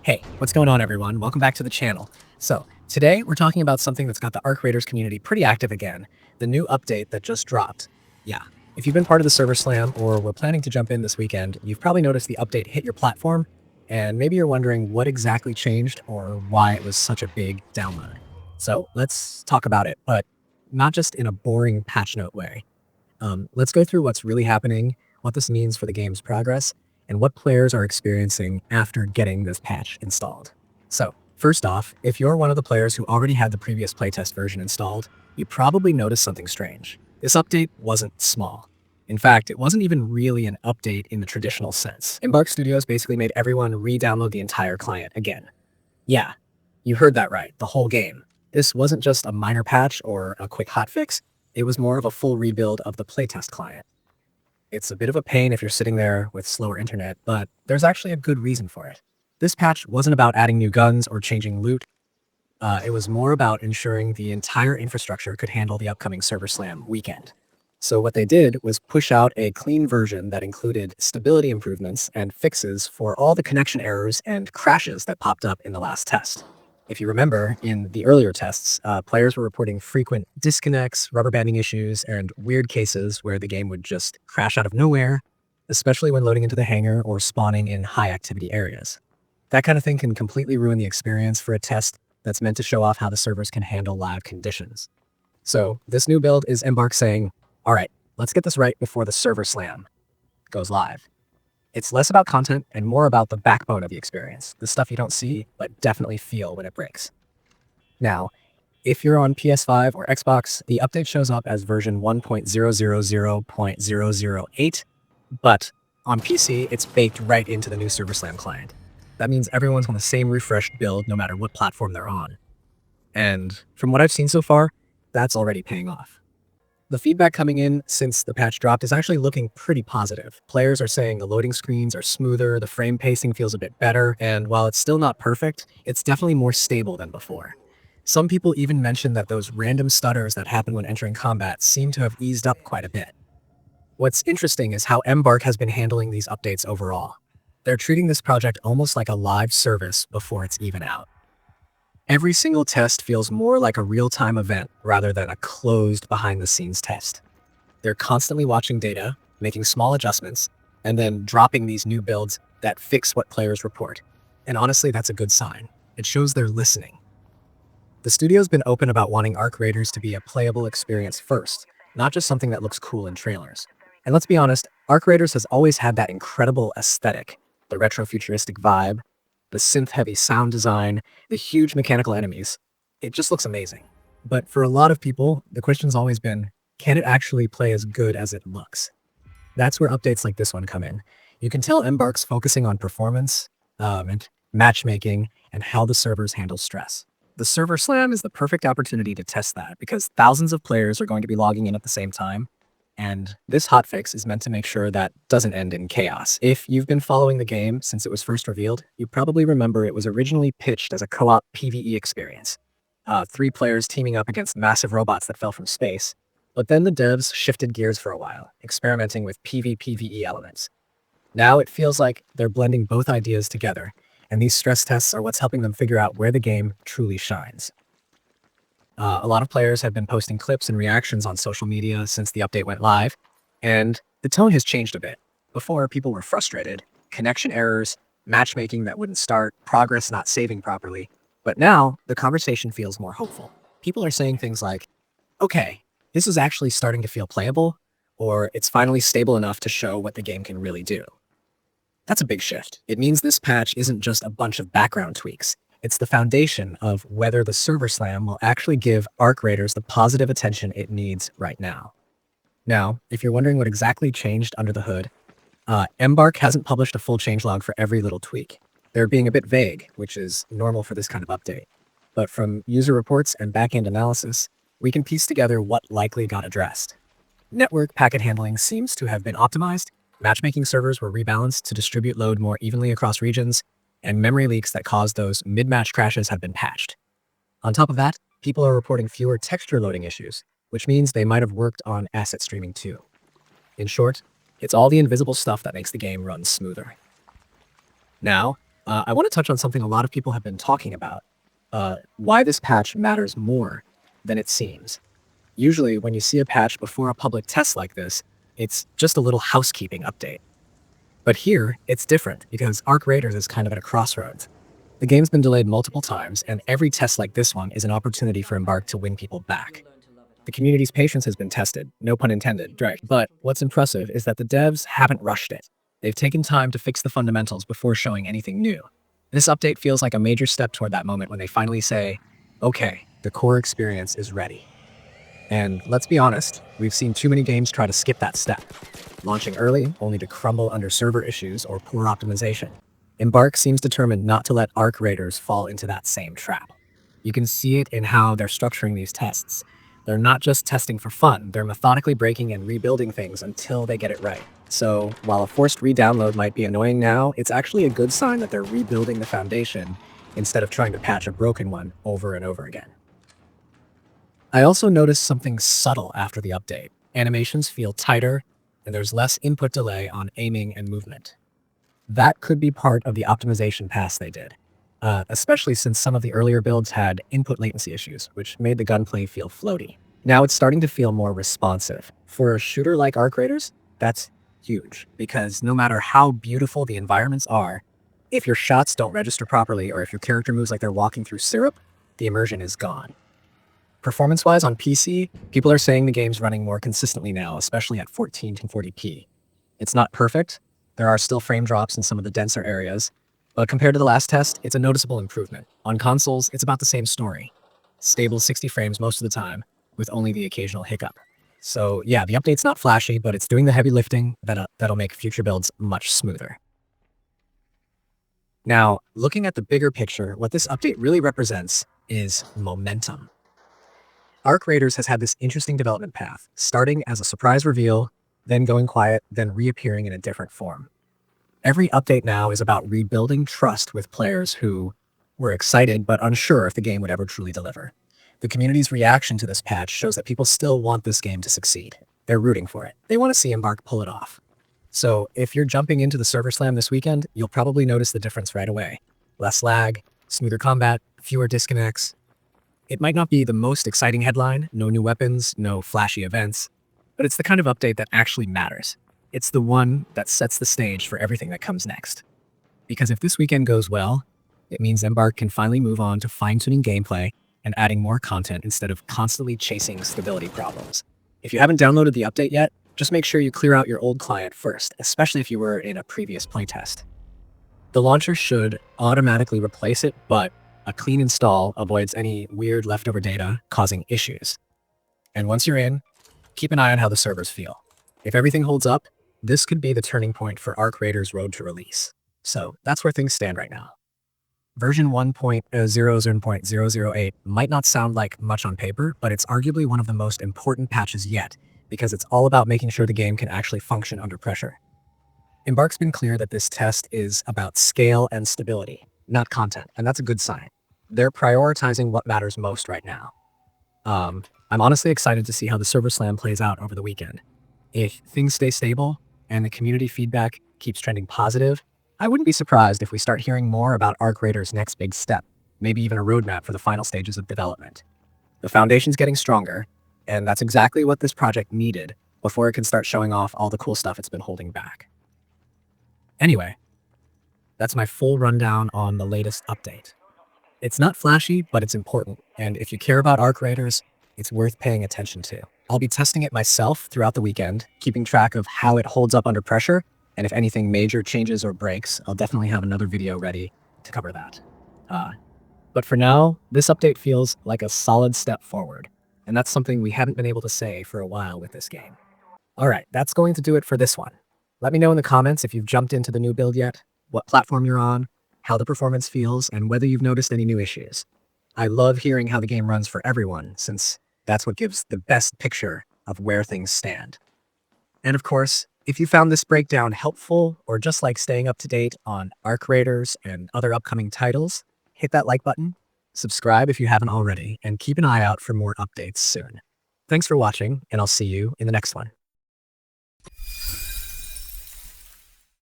Hey, what's going on, everyone? Welcome back to the channel. So, today we're talking about something that's got the Arc Raiders community pretty active again, the new update that just dropped. Yeah, if you've been part of the server slam or were planning to jump in this weekend, you've probably noticed the update hit your platform, and maybe you're wondering what exactly changed or why it was such a big download. So, let's talk about it, but not just in a boring patch note way. Let's go through what's really happening, what this means for the game's progress, and what players are experiencing after getting this patch installed. So, first off, if you're one of the players who already had the previous playtest version installed, you probably noticed something strange. This update wasn't small. In fact, it wasn't even really an update in the traditional sense. Embark Studios basically made everyone re-download the entire client again. Yeah, you heard that right, the whole game. This wasn't just a minor patch or a quick hotfix, it was more of a full rebuild of the playtest client. It's a bit of a pain if you're sitting there with slower internet, but there's actually a good reason for it. This patch wasn't about adding new guns or changing loot. It was more about ensuring the entire infrastructure could handle the upcoming Server Slam weekend. So what they did was push out a clean version that included stability improvements and fixes for all the connection errors and crashes that popped up in the last test. If you remember, in the earlier tests, players were reporting frequent disconnects, rubber banding issues, and weird cases where the game would just crash out of nowhere, especially when loading into the hangar or spawning in high-activity areas. That kind of thing can completely ruin the experience for a test that's meant to show off how the servers can handle live conditions. So this new build is Embark saying, all right, let's get this right before the server slam goes live. It's less about content and more about the backbone of the experience, the stuff you don't see but definitely feel when it breaks. Now, if you're on PS5 or Xbox, the update shows up as version 1.000.008, but on PC, it's baked right into the new Server Slam client. That means everyone's on the same refreshed build no matter what platform they're on. And from what I've seen so far, that's already paying off. The feedback coming in since the patch dropped is actually looking pretty positive. Players are saying the loading screens are smoother, the frame pacing feels a bit better, and while it's still not perfect, it's definitely more stable than before. Some people even mentioned that those random stutters that happen when entering combat seem to have eased up quite a bit. What's interesting is how Embark has been handling these updates overall. They're treating this project almost like a live service before it's even out. Every single test feels more like a real-time event rather than a closed behind-the-scenes test. They're constantly watching data, making small adjustments, and then dropping these new builds that fix what players report. And honestly, that's a good sign. It shows they're listening. The studio's been open about wanting Arc Raiders to be a playable experience first, not just something that looks cool in trailers. And let's be honest, Arc Raiders has always had that incredible aesthetic, the retro-futuristic vibe, the synth-heavy sound design, the huge mechanical enemies. It just looks amazing. But for a lot of people, the question's always been, can it actually play as good as it looks? That's where updates like this one come in. You can tell Embark's focusing on performance, and matchmaking, and how the servers handle stress. The server slam is the perfect opportunity to test that because thousands of players are going to be logging in at the same time, and this hotfix is meant to make sure that doesn't end in chaos. If you've been following the game since it was first revealed, you probably remember it was originally pitched as a co-op PvE experience. 3 players teaming up against massive robots that fell from space. But then the devs shifted gears for a while, experimenting with PvPvE elements. Now it feels like they're blending both ideas together, and these stress tests are what's helping them figure out where the game truly shines. A lot of players have been posting clips and reactions on social media since the update went live, and the tone has changed a bit. Before, people were frustrated, connection errors, matchmaking that wouldn't start, progress not saving properly. But now, the conversation feels more hopeful. People are saying things like, okay, this is actually starting to feel playable, or it's finally stable enough to show what the game can really do. That's a big shift. It means this patch isn't just a bunch of background tweaks. It's the foundation of whether the server slam will actually give Arc Raiders the positive attention it needs right now. Now, if you're wondering what exactly changed under the hood, Embark hasn't published a full changelog for every little tweak. They're being a bit vague, which is normal for this kind of update. But from user reports and backend analysis, we can piece together what likely got addressed. Network packet handling seems to have been optimized, matchmaking servers were rebalanced to distribute load more evenly across regions, and memory leaks that caused those mid-match crashes have been patched. On top of that, people are reporting fewer texture loading issues, which means they might have worked on asset streaming too. In short, it's all the invisible stuff that makes the game run smoother. Now, I want to touch on something a lot of people have been talking about, why this patch matters more than it seems. Usually, when you see a patch before a public test like this, it's just a little housekeeping update. But here, it's different because Arc Raiders is kind of at a crossroads. The game's been delayed multiple times, and every test like this one is an opportunity for Embark to win people back. The community's patience has been tested, no pun intended, right? But what's impressive is that the devs haven't rushed it. They've taken time to fix the fundamentals before showing anything new. This update feels like a major step toward that moment when they finally say, okay, the core experience is ready. And let's be honest, we've seen too many games try to skip that step, launching early only to crumble under server issues or poor optimization. Embark seems determined not to let Arc Raiders fall into that same trap. You can see it in how they're structuring these tests. They're not just testing for fun, they're methodically breaking and rebuilding things until they get it right. So, while a forced re-download might be annoying now, it's actually a good sign that they're rebuilding the foundation instead of trying to patch a broken one over and over again. I also noticed something subtle after the update. Animations feel tighter, and there's less input delay on aiming and movement. That could be part of the optimization pass they did, especially since some of the earlier builds had input latency issues, which made the gunplay feel floaty. Now it's starting to feel more responsive. For a shooter like Arc Raiders, that's huge, because no matter how beautiful the environments are, if your shots don't register properly or if your character moves like they're walking through syrup, the immersion is gone. Performance-wise on PC, people are saying the game's running more consistently now, especially at 1440p. It's not perfect. There are still frame drops in some of the denser areas, but compared to the last test, it's a noticeable improvement. On consoles, it's about the same story. Stable 60 frames most of the time, with only the occasional hiccup. So yeah, the update's not flashy, but it's doing the heavy lifting that'll make future builds much smoother. Now, looking at the bigger picture, what this update really represents is momentum. Arc Raiders has had this interesting development path, starting as a surprise reveal, then going quiet, then reappearing in a different form. Every update now is about rebuilding trust with players who were excited but unsure if the game would ever truly deliver. The community's reaction to this patch shows that people still want this game to succeed. They're rooting for it. They want to see Embark pull it off. So if you're jumping into the server slam this weekend, you'll probably notice the difference right away. Less lag, smoother combat, fewer disconnects. It might not be the most exciting headline, no new weapons, no flashy events, but it's the kind of update that actually matters. It's the one that sets the stage for everything that comes next. Because if this weekend goes well, it means Embark can finally move on to fine-tuning gameplay and adding more content instead of constantly chasing stability problems. If you haven't downloaded the update yet, just make sure you clear out your old client first, especially if you were in a previous playtest. The launcher should automatically replace it, but a clean install avoids any weird leftover data causing issues. And once you're in, keep an eye on how the servers feel. If everything holds up, this could be the turning point for Arc Raiders' road to release. So that's where things stand right now. Version 1.00.008 might not sound like much on paper, but it's arguably one of the most important patches yet, because it's all about making sure the game can actually function under pressure. Embark's been clear that this test is about scale and stability, not content, and that's a good sign. They're prioritizing what matters most right now. I'm honestly excited to see how the server slam plays out over the weekend. If things stay stable and the community feedback keeps trending positive, I wouldn't be surprised if we start hearing more about Arc Raiders' next big step, maybe even a roadmap for the final stages of development. The foundation's getting stronger, and that's exactly what this project needed before it can start showing off all the cool stuff it's been holding back. Anyway, that's my full rundown on the latest update. It's not flashy, but it's important, and if you care about Arc Raiders, it's worth paying attention to. I'll be testing it myself throughout the weekend, keeping track of how it holds up under pressure, and if anything major changes or breaks, I'll definitely have another video ready to cover that. But for now, this update feels like a solid step forward, and that's something we haven't been able to say for a while with this game. Alright, that's going to do it for this one. Let me know in the comments if you've jumped into the new build yet, what platform you're on, how the performance feels, and whether you've noticed any new issues. I love hearing how the game runs for everyone, since that's what gives the best picture of where things stand. And of course, if you found this breakdown helpful or just like staying up to date on Arc Raiders and other upcoming titles, hit that like button, subscribe if you haven't already, and keep an eye out for more updates soon. Thanks for watching, and I'll see you in the next one.